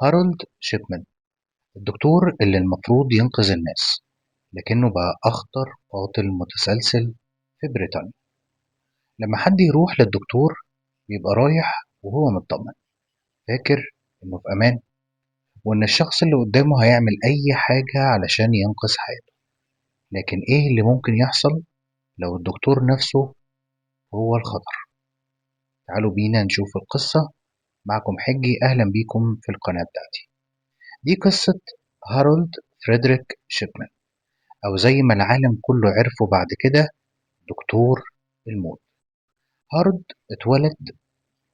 هارولد شيبمان، الدكتور اللي المفروض ينقذ الناس، لكنه بقى أخطر قاتل متسلسل في بريطانيا. لما حد يروح للدكتور بيبقى رايح وهو مطمن، فاكر إنه في أمان، وإن الشخص اللي قدامه هيعمل أي حاجة علشان ينقذ حياته. لكن إيه اللي ممكن يحصل لو الدكتور نفسه هو الخطر؟ تعالوا بينا نشوف القصة. معكم حجي، أهلا بيكم في القناة بتاعتي. دي قصة هارولد فريدريك شيبمان، أو زي ما العالم كله عرفه بعد كده، دكتور الموت. هارولد اتولد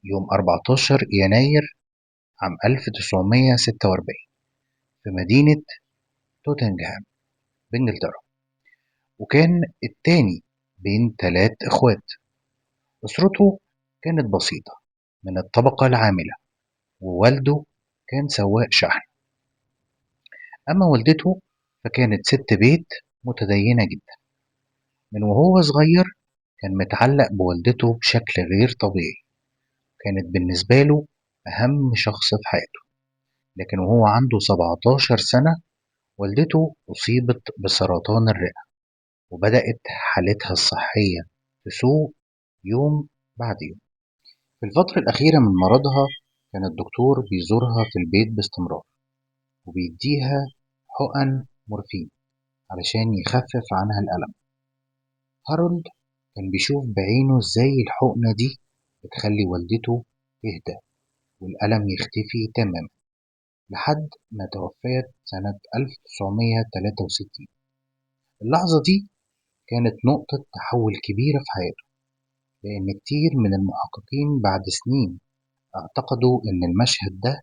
يوم 14 يناير عام 1946 في مدينة توتنغهام بإنجلترا، وكان التاني بين 3 إخوات. أسرته كانت بسيطة من الطبقة العاملة، ووالده كان سواق شحن. أما والدته فكانت ست بيت متدينة جدا. من وهو صغير كان متعلق بوالدته بشكل غير طبيعي، كانت بالنسبة له أهم شخص في حياته. لكن وهو عنده 17 سنة والدته أصيبت بسرطان الرئة، وبدأت حالتها الصحية تسوء يوم بعد يوم. في الفترة الأخيرة من مرضها كان الدكتور بيزورها في البيت باستمرار، وبيديها حقن مورفين علشان يخفف عنها الألم. هارولد كان بيشوف بعينه ازاي الحقنة دي بتخلي والدته تهدى والألم يختفي تماما، لحد ما توفيت سنة 1963. اللحظة دي كانت نقطة تحول كبيرة في حياته، لأن كتير من المحققين بعد سنين اعتقدوا إن المشهد ده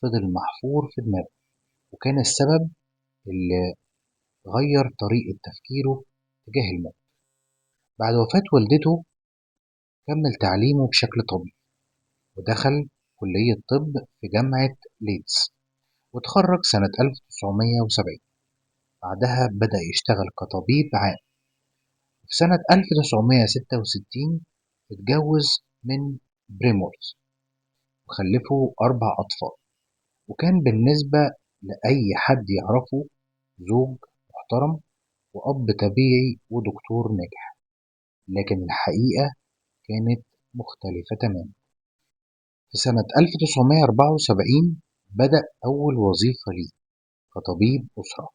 فضل محفور في دماغه، وكان السبب اللي غير طريقة تفكيره تجاه الموت. بعد وفاة والدته كمل تعليمه بشكل طبيعي، ودخل كلية طب في جامعة ليدز، وتخرج سنة 1970. بعدها بدأ يشتغل كطبيب عام. في سنة 1966 اتجوز من بريمورز، وخلفوا 4 أطفال، وكان بالنسبة لأي حد يعرفه زوج محترم وأب طبيعي ودكتور ناجح. لكن الحقيقة كانت مختلفة تماما. في سنة 1974 بدأ أول وظيفة ليه كطبيب أسرة،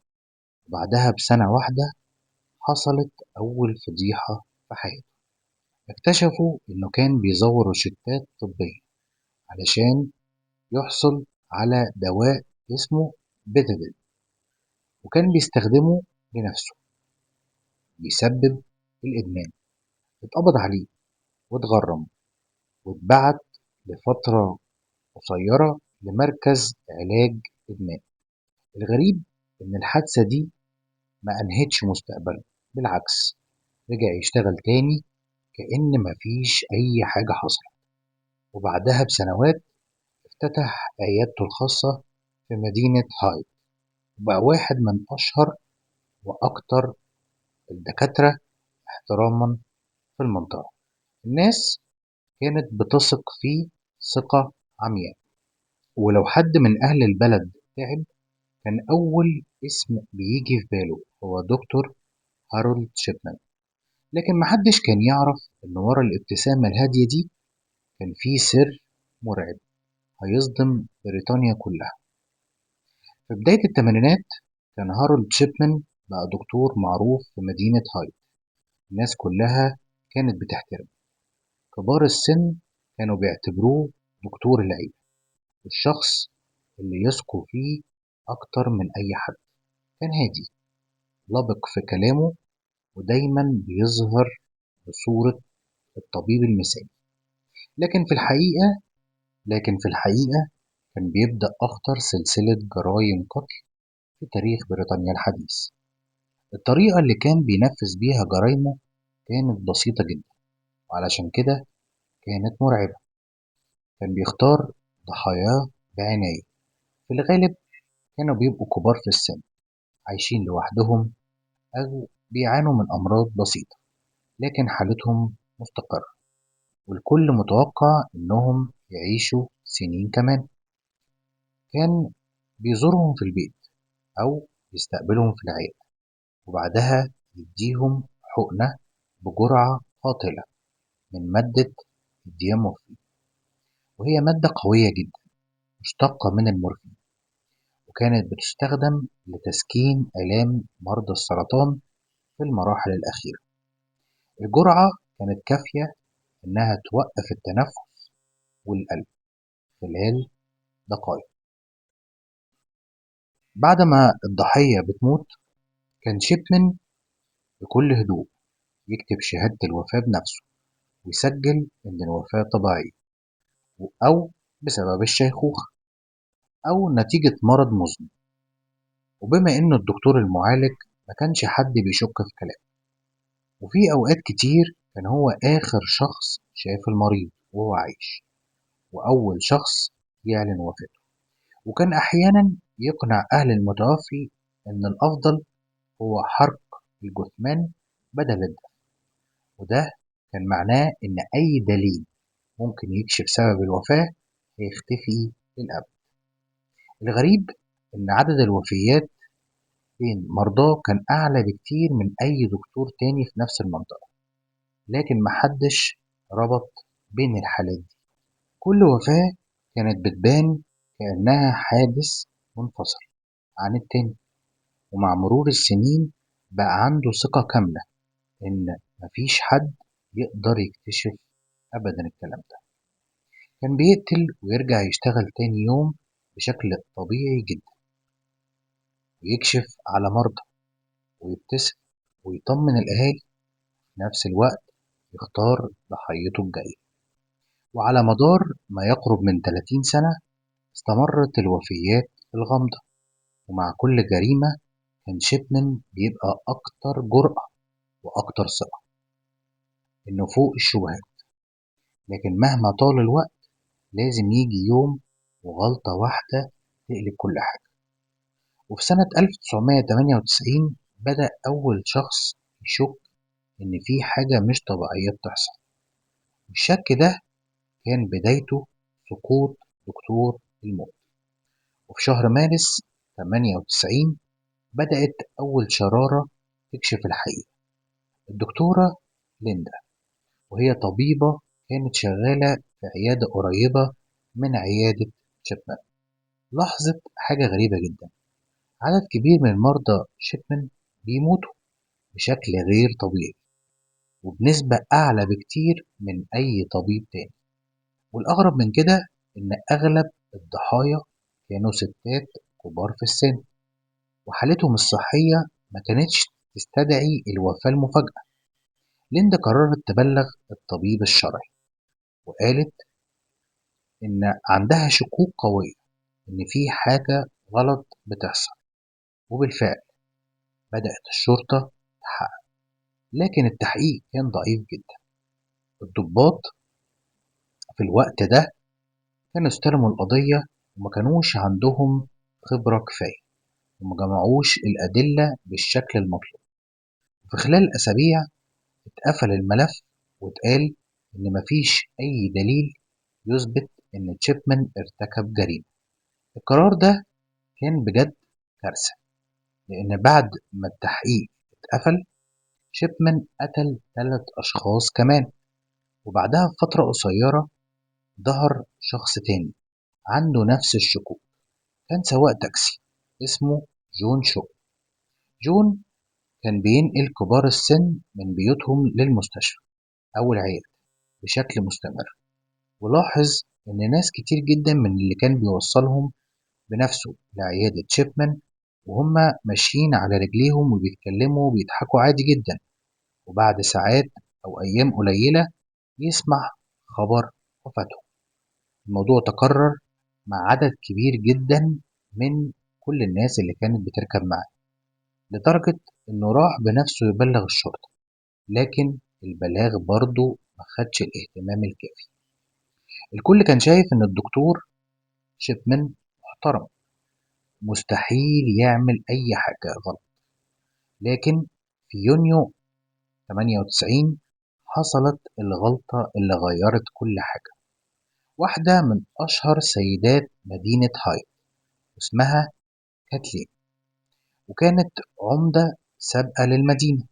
وبعدها بسنة واحدة حصلت أول فضيحة في حياته. اكتشفوا إنه كان بيزور روشتات طبية علشان يحصل على دواء اسمه بيتادين، وكان بيستخدمه لنفسه، بيسبب الإدمان. اتقبض عليه واتغرم، واتبعت لفترة قصيرة لمركز علاج إدمان. الغريب إن الحادثة دي ما أنهتش مستقبله، بالعكس رجع يشتغل تاني كأن مفيش أي حاجة حصلت. وبعدها بسنوات افتتح عيادته الخاصة في مدينة هايد، وبقى واحد من أشهر وأكتر الدكاترة احتراما في المنطقة. الناس كانت بتثق فيه ثقة عمياء، ولو حد من أهل البلد تعب كان أول اسم بيجي في باله هو دكتور هارولد شيبمان. لكن محدش كان يعرف إن ورا الابتسامة الهادية دي كان في سر مرعب هيصدم بريطانيا كلها. في بداية الثمانينات كان هارولد شيبمان بقى دكتور معروف في مدينة هايد. الناس كلها كانت بتحترمه، كبار السن كانوا بيعتبروه دكتور العيلة، والشخص اللي يثقوا فيه أكتر من أي حد. كان هادي، لبق في كلامه، ودايما بيظهر بصورة الطبيب المثالي. لكن في الحقيقة لكن في الحقيقة كان بيبدأ أخطر سلسلة جرائم قتل في تاريخ بريطانيا الحديث. الطريقة اللي كان بينفذ بيها جرايمه كانت بسيطة جدا، وعلشان كده كانت مرعبة. كان بيختار ضحاياه بعناية. في الغالب كانوا بيبقوا كبار في السن، عايشين لوحدهم، أو بيعانوا من أمراض بسيطة لكن حالتهم مستقرة، والكل متوقع إنهم يعيشوا سنين كمان. كان بيزورهم في البيت أو يستقبلهم في العيادة، وبعدها يديهم حقنة بجرعة قاتلة من مادة الديامورفين، وهي مادة قوية جدا مشتقة من المورفين، وكانت بتستخدم لتسكين آلام مرضى السرطان في المراحل الأخيرة. الجرعة كانت كافية إنها توقف التنفس والقلب خلال دقائق. بعد ما الضحية بتموت، كان شيبمان بكل هدوء يكتب شهادة الوفاة بنفسه، ويسجل إن الوفاة طبيعية أو بسبب الشيخوخة أو نتيجة مرض مزمن. وبما إنه الدكتور المعالج ما كانش حد بيشك في كلامه، وفي أوقات كتير كان هو آخر شخص شاف المريض وهو عايش، وأول شخص يعلن وفاته، وكان أحيانا يقنع أهل المتوفي إن الأفضل هو حرق الجثمان بدل الدفن، وده كان معناه إن أي دليل ممكن يكشف سبب الوفاة هيختفي للأبد. الغريب إن عدد الوفيات بين مرضاه كان أعلى بكتير من أي دكتور تاني في نفس المنطقة، لكن محدش ربط بين الحالات دي. كل وفاة كانت بتبان كأنها حادث منفصل عن التاني، ومع مرور السنين بقى عنده ثقة كاملة إن مفيش حد يقدر يكتشف أبدا الكلام ده. كان بيقتل ويرجع يشتغل تاني يوم بشكل طبيعي جدا، ويكشف على مرضى ويبتسم ويطمن الأهالي، في نفس الوقت يختار ضحيته الجاية. وعلى مدار ما يقرب من 30 سنة استمرت الوفيات الغامضة، ومع كل جريمة كان شيبمان بيبقى أكتر جرأة وأكتر ثقة إنه فوق الشبهات. لكن مهما طال الوقت لازم يجي يوم وغلطة واحدة تقلب كل حاجة. وفي سنة 1998 بدأ أول شخص يشك إن في حاجة مش طبيعية بتحصل، والشك ده كان بدايته سقوط دكتور الموت. وفي شهر مارس 98 بدأت أول شرارة تكشف الحقيقة. الدكتورة ليندا، وهي طبيبة كانت شغالة في عيادة قريبة من عيادة شيبمان، لاحظت حاجة غريبة جدا. عدد كبير من مرضى شيبمان بيموتوا بشكل غير طبيعي وبنسبة أعلى بكتير من أي طبيب تاني. والأغرب من كده إن أغلب الضحايا كانوا ستات كبار في السن، وحالتهم الصحية ما كانتش تستدعي الوفاة المفاجئة. ليندا قررت تبلغ الطبيب الشرعي، وقالت إن عندها شكوك قوية إن في حاجة غلط بتحصل. وبالفعل بدأت الشرطة تحقق، لكن التحقيق كان ضعيف جدا. الضباط في الوقت ده كانوا استلموا القضية وما كانوش عندهم خبرة كفاية، وما جمعوش الأدلة بالشكل المطلوب. في خلال أسابيع اتقفل الملف، واتقال إن مفيش أي دليل يثبت إن تشيبمان ارتكب جريمة. القرار ده كان بجد كارثة، لأن بعد ما التحقيق اتقفل شيبمان قتل 3 أشخاص كمان. وبعدها بفترة قصيرة ظهر شخص تاني عنده نفس الشكوك، كان سواق تاكسي اسمه جون شو. جون كان بينقل كبار السن من بيوتهم للمستشفى أو العيادة بشكل مستمر، ولاحظ إن ناس كتير جدا من اللي كان بيوصلهم بنفسه لعيادة شيبمان وهم ماشيين على رجليهم وبيتكلموا وبيضحكوا عادي جدا، وبعد ساعات أو أيام قليلة يسمع خبر وفاته. الموضوع تكرر مع عدد كبير جدا من كل الناس اللي كانت بتركب معاه، لدرجة إنه راح بنفسه يبلغ الشرطة، لكن البلاغ برضه ما خدش الاهتمام الكافي. الكل كان شايف إن الدكتور شيبمان محترم، مستحيل يعمل أي حاجة غلط. لكن في يونيو 98 حصلت الغلطة اللي غيرت كل حاجة. واحدة من أشهر سيدات مدينة هايد واسمها كاتلين، وكانت عمدة سابقة للمدينة.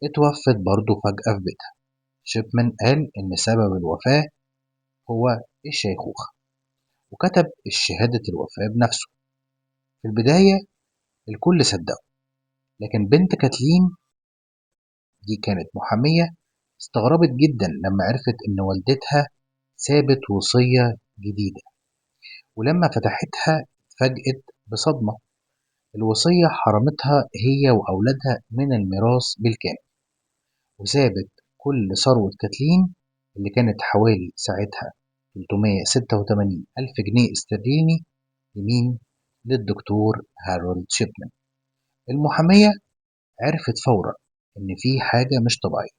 اتوفت برضه فجأة في بيتها. شيبمان قال إن سبب الوفاة هو الشيخوخة، وكتب شهادة الوفاة بنفسه. في البداية الكل صدقه، لكن بنت كاتلين دي كانت محامية، استغربت جدا لما عرفت إن والدتها سابت وصية جديدة، ولما فتحتها اتفاجئت بصدمة. الوصية حرمتها هي وأولادها من الميراث بالكامل، وسابت كل ثروة كاتلين اللي كانت حوالي ساعتها 386 ألف جنيه استرليني لمين؟ للدكتور هارولد شيبمان. المحامية عرفت فورا إن في حاجة مش طبيعية.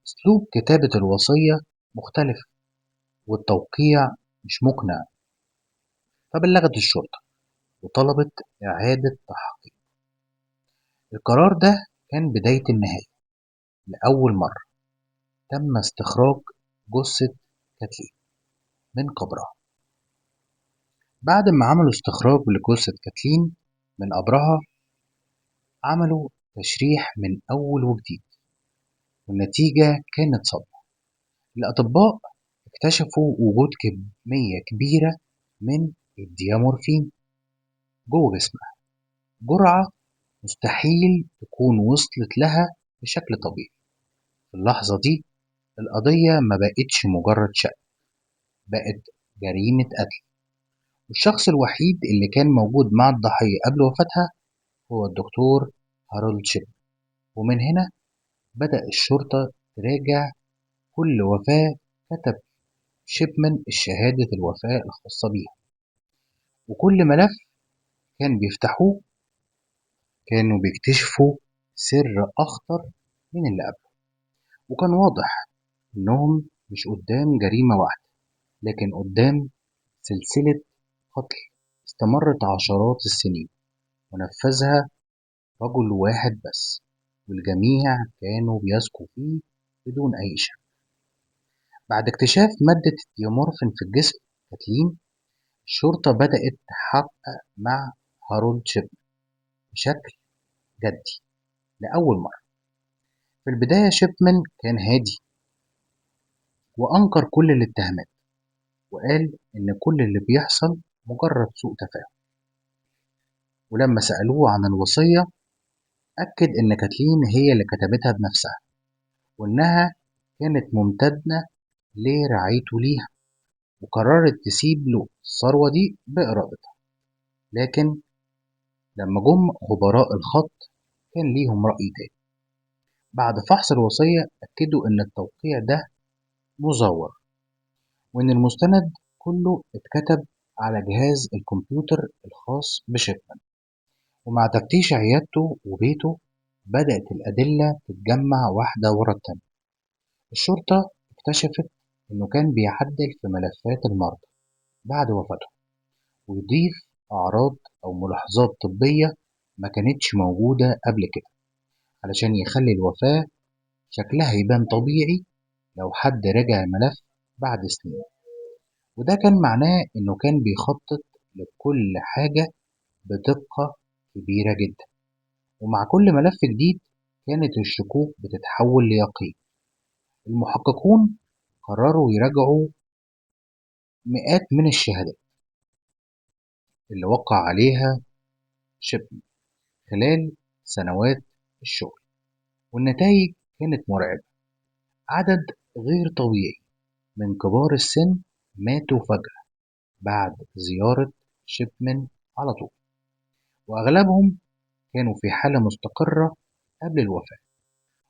أسلوب كتابة الوصية مختلف، والتوقيع مش مقنع، فبلغت الشرطة وطلبت إعادة تحقيق. القرار ده كان بداية النهاية. لأول مرة تم استخراج جثة كاتلين من قبرها. بعد ما عملوا استخراج لجثة كاتلين من قبرها، عملوا تشريح من أول وجديد، والنتيجة كانت صدمة. الأطباء اكتشفوا وجود كمية كبيرة من الديامورفين جوه جسمها، جرعة مستحيل تكون وصلت لها بشكل طبيعي. في اللحظة دي القضية ما بقتش مجرد شك، بقت جريمة قتل. والشخص الوحيد اللي كان موجود مع الضحية قبل وفاتها هو الدكتور هارولد شيب. ومن هنا بدأ الشرطة تراجع كل وفاة كتب شيبمان شهادة الوفاة الخاصة بيها، وكل ملف كان بيفتحوه كانوا بيكتشفوا سر أخطر من اللي قبله. وكان واضح إنهم مش قدام جريمة واحدة، لكن قدام سلسلة قتل استمرت عشرات السنين، ونفذها رجل واحد بس، والجميع كانوا بيثقوا فيه بدون أي شك. بعد اكتشاف مادة الديامورفين في الجسم كاتلين، الشرطة بدأت تحقق مع هارولد شيب بشكل جدي لأول مرة. في البداية شيبمان كان هادي وأنكر كل الاتهامات، وقال إن كل اللي بيحصل مجرد سوء تفاهم. ولما سألوه عن الوصية أكد إن كاتلين هي اللي كتبتها بنفسها، وإنها كانت ممتنة لرعايته ليها، وقررت تسيب له الثروة دي بإرادتها. لكن لما جم خبراء الخط كان ليهم رأي تاني. بعد فحص الوصية أكدوا إن التوقيع ده مزور، وإن المستند كله اتكتب على جهاز الكمبيوتر الخاص بشيبمان. ومع تفتيش عيادته وبيته بدأت الأدلة تتجمع واحدة ورا التانية. الشرطة اكتشفت إنه كان بيعدل في ملفات المرضى بعد وفاته، ويضيف أعراض أو ملاحظات طبية ما كانتش موجودة قبل كده، علشان يخلي الوفاة شكلها يبان طبيعي لو حد راجع الملف بعد سنين. وده كان معناه إنه كان بيخطط لكل حاجة بدقة كبيرة جدا. ومع كل ملف جديد كانت الشكوك بتتحول ليقين. المحققون قرروا يراجعوا مئات من الشهادات اللي وقع عليها شيبمان خلال سنوات الشغل، والنتائج كانت مرعبة. عدد غير طبيعي من كبار السن ماتوا فجأة بعد زيارة شيبمان على طول، وأغلبهم كانوا في حالة مستقرة قبل الوفاة.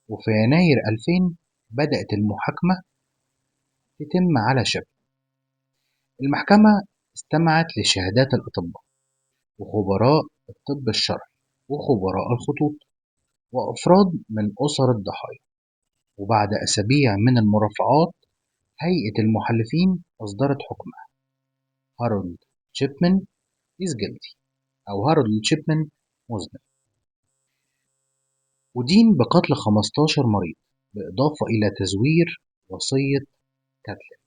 وفي يناير 2000 بدأت المحاكمة تتم على شيبمان. المحكمة استمعت لشهادات الأطباء وخبراء الطب الشرعي وخبراء الخطوط وأفراد من أسر الضحايا. وبعد أسابيع من المرافعات هيئة المحلفين أصدرت حكمها: هارولد شيبمان is guilty، أو هارولد شيبمان مذنب، ودين بقتل 15 مريض بالإضافة إلى تزوير وصية كاتلين.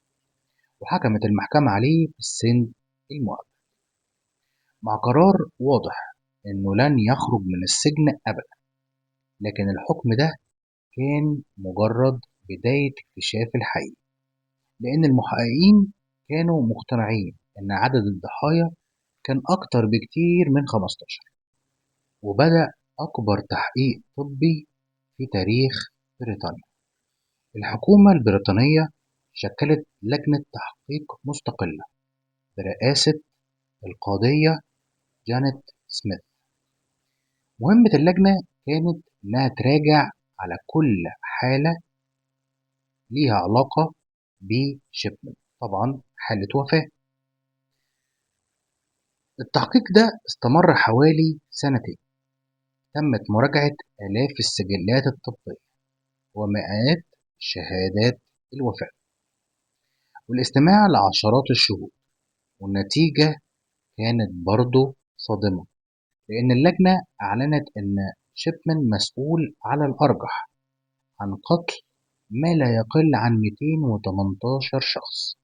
وحكمت المحكمة عليه بالسجن المؤبد. مع قرار واضح إنه لن يخرج من السجن أبدا. لكن الحكم ده كان مجرد بداية اكتشاف الحقيقة، لأن المحققين كانوا مقتنعين إن عدد الضحايا كان أكتر بكتير من 15. وبدأ أكبر تحقيق طبي في تاريخ بريطانيا. الحكومة البريطانية شكلت لجنة تحقيق مستقلة برئاسة القاضية جانيت سميث. مهمة اللجنة كانت إنها تراجع على كل حالة ليها علاقة بشيبمان، طبعا حالة وفاة. التحقيق ده استمر حوالي سنتين. تمت مراجعة آلاف السجلات الطبية ومئات شهادات الوفاة والاستماع لعشرات الشهود. والنتيجة كانت برضه صادمة، لأن اللجنة أعلنت أن شيبمان مسؤول على الأرجح عن قتل ما لا يقل عن 218 شخص.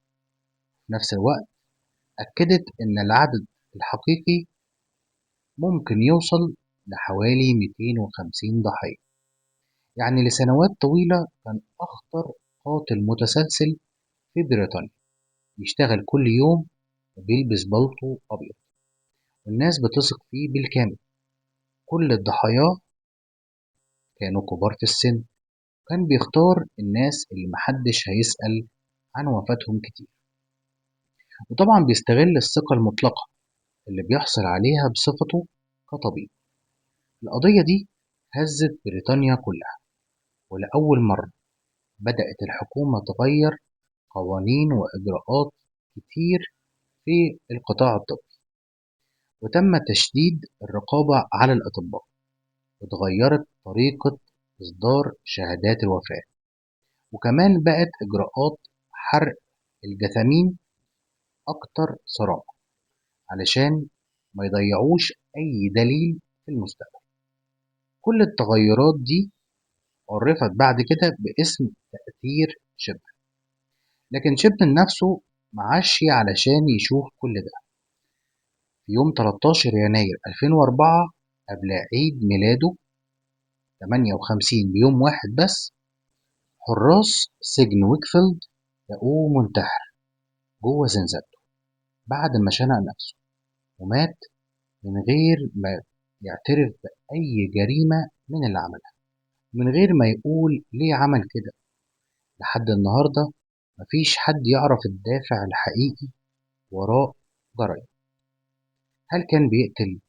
في نفس الوقت أكدت أن العدد الحقيقي ممكن يوصل لحوالي 250 ضحية. يعني لسنوات طويلة كان أخطر قاتل متسلسل في بريطانيا يشتغل كل يوم وبيلبس بالطو أبيض، والناس بتثق فيه بالكامل. كل الضحايا كانوا كبار في السن، كان بيختار الناس اللي محدش هيسأل عن وفاتهم كتير. وطبعا بيستغل الثقة المطلقة اللي بيحصل عليها بصفته كطبيب. القضية دي هزت بريطانيا كلها، ولأول مرة بدأت الحكومة تغير قوانين وإجراءات كتير في القطاع الطبي، وتم تشديد الرقابة على الأطباء، واتغيرت طريقة إصدار شهادات الوفاة. وكمان بقت إجراءات حرق الجثامين أكتر صرامة علشان ما يضيعوش أي دليل في المستقبل. كل التغيرات دي عرفت بعد كده باسم تأثير شيبمان. لكن شيبمان نفسه معاش علشان يشوف كل ده. في يوم 13 يناير 2004 قبل عيد ميلاده 58 بيوم واحد بس، حراس سجن ويكفيلد لقوه منتحر جوه زنزانته بعد ما شنق نفسه ومات من غير ما يعترف بأي جريمة من اللي عملها، من غير ما يقول ليه عمل كده. لحد النهاردة مفيش حد يعرف الدافع الحقيقي وراء جرائم. هل كان بيقتل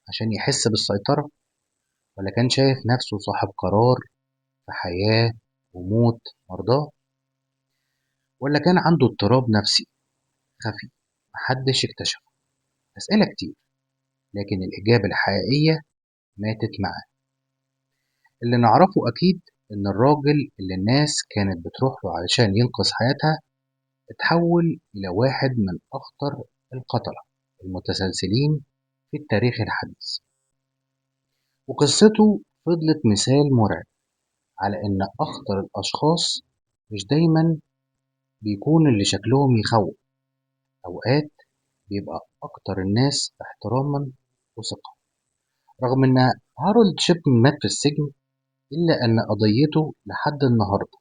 عشان يحس بالسيطرة، ولا كان شايف نفسه صاحب قرار في حياة وموت مرضاه، ولا كان عنده اضطراب نفسي خفي محدش اكتشفه؟ أسئلة كتير، لكن الإجابة الحقيقية ماتت معاه. اللي نعرفه أكيد إن الراجل اللي الناس كانت بتروح له علشان ينقذ حياتها اتحول إلى واحد من أخطر القتلة المتسلسلين في التاريخ الحديث. وقصته فضلت مثال مرعب على إن أخطر الأشخاص مش دايما بيكون اللي شكلهم يخوف. أوقات بيبقى أكتر الناس احتراما وثقة. رغم إن هارولد شيبمان مات في السجن، إلا أن قضيته لحد النهاردة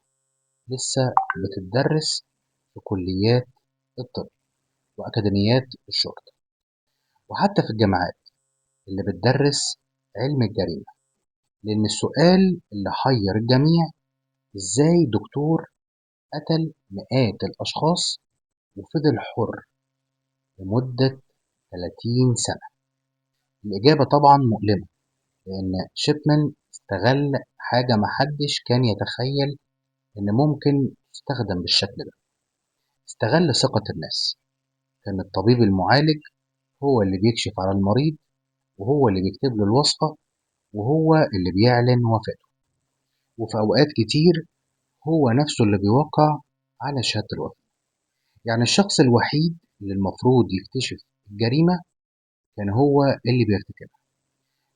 لسه بتدرس في كليات الطب وأكاديميات الشرطة، وحتى في الجامعات اللي بتدرس علم الجريمة. لأن السؤال اللي حير الجميع: إزاي دكتور قتل مئات الأشخاص وفضل حر لمدة 30 سنة؟ الإجابة طبعا مؤلمة، لأن شيبمان استغل حاجة محدش كان يتخيل إن ممكن تستخدم بالشكل ده. استغل ثقة الناس. كان الطبيب المعالج هو اللي بيكشف على المريض، وهو اللي بيكتب له الوصفة، وهو اللي بيعلن وفاته. وفي أوقات كتير هو نفسه اللي بيوقع على شهادة الوفاة. يعني الشخص الوحيد اللي المفروض يكتشف الجريمة كان هو اللي بيرتكبها.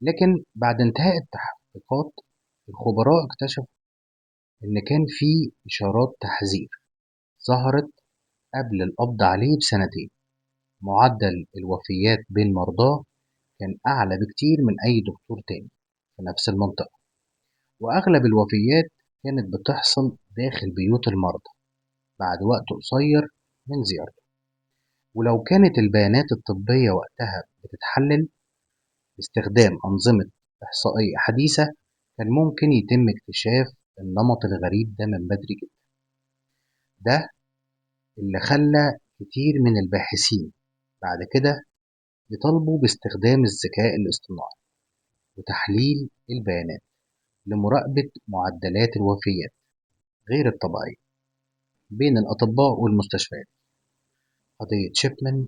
لكن بعد انتهاء التحقيقات الخبراء اكتشفوا إن كان في إشارات تحذير ظهرت قبل القبض عليه بسنتين. معدل الوفيات بين مرضاه كان أعلى بكتير من أي دكتور تاني في نفس المنطقة، وأغلب الوفيات كانت بتحصل داخل بيوت المرضى بعد وقت قصير من زيارته. ولو كانت البيانات الطبية وقتها بتتحلل باستخدام أنظمة إحصائية حديثة، كان ممكن يتم اكتشاف النمط الغريب ده من بدري جدا. ده اللي خلى كتير من الباحثين بعد كده يطالبوا باستخدام الذكاء الاصطناعي وتحليل البيانات لمراقبة معدلات الوفيات غير الطبيعية بين الأطباء والمستشفيات. قضية شيبمان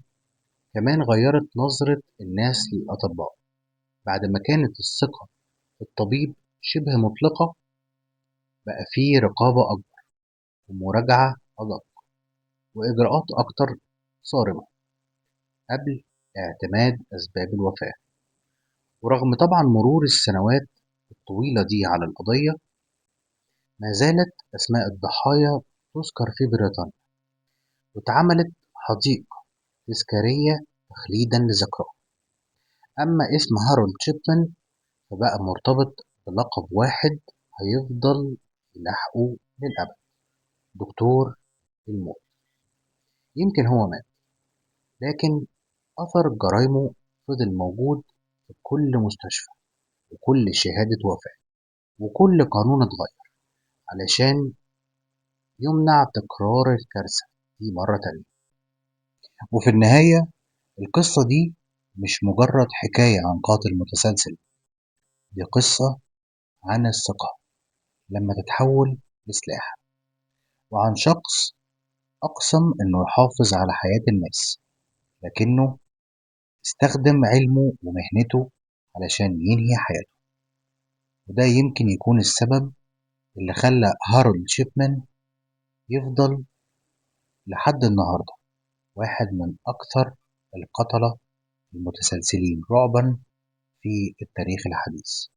كمان غيرت نظرة الناس للأطباء. بعد ما كانت الثقة في الطبيب شبه مطلقة، بقى فيه رقابة أكبر ومراجعة أدق وإجراءات أكتر صارمة قبل اعتماد أسباب الوفاة. ورغم طبعا مرور السنوات الطويلة دي على القضية، ما زالت أسماء الضحايا تذكر في بريطانيا، واتعملت حديقة تذكارية تخليدا لذكراه. أما اسم هارولد شيبمان فبقى مرتبط بلقب واحد هيفضل يلاحقه للأبد: دكتور الموت. يمكن هو مات، لكن أثر جرايمه فضل موجود في كل مستشفى وكل شهادة وفاة، وكل قانون اتغير علشان يمنع تكرار الكارثة دي مرة تانية. وفي النهاية القصة دي مش مجرد حكاية عن قاتل متسلسل، دي قصة عن الثقة لما تتحول لسلاح، وعن شخص أقسم إنه يحافظ على حياة الناس، لكنه استخدم علمه ومهنته علشان ينهي حياته. وده يمكن يكون السبب اللي خلى هارولد شيبمان يفضل لحد النهاردة واحد من أكثر القتلة المتسلسلين رعبا في التاريخ الحديث.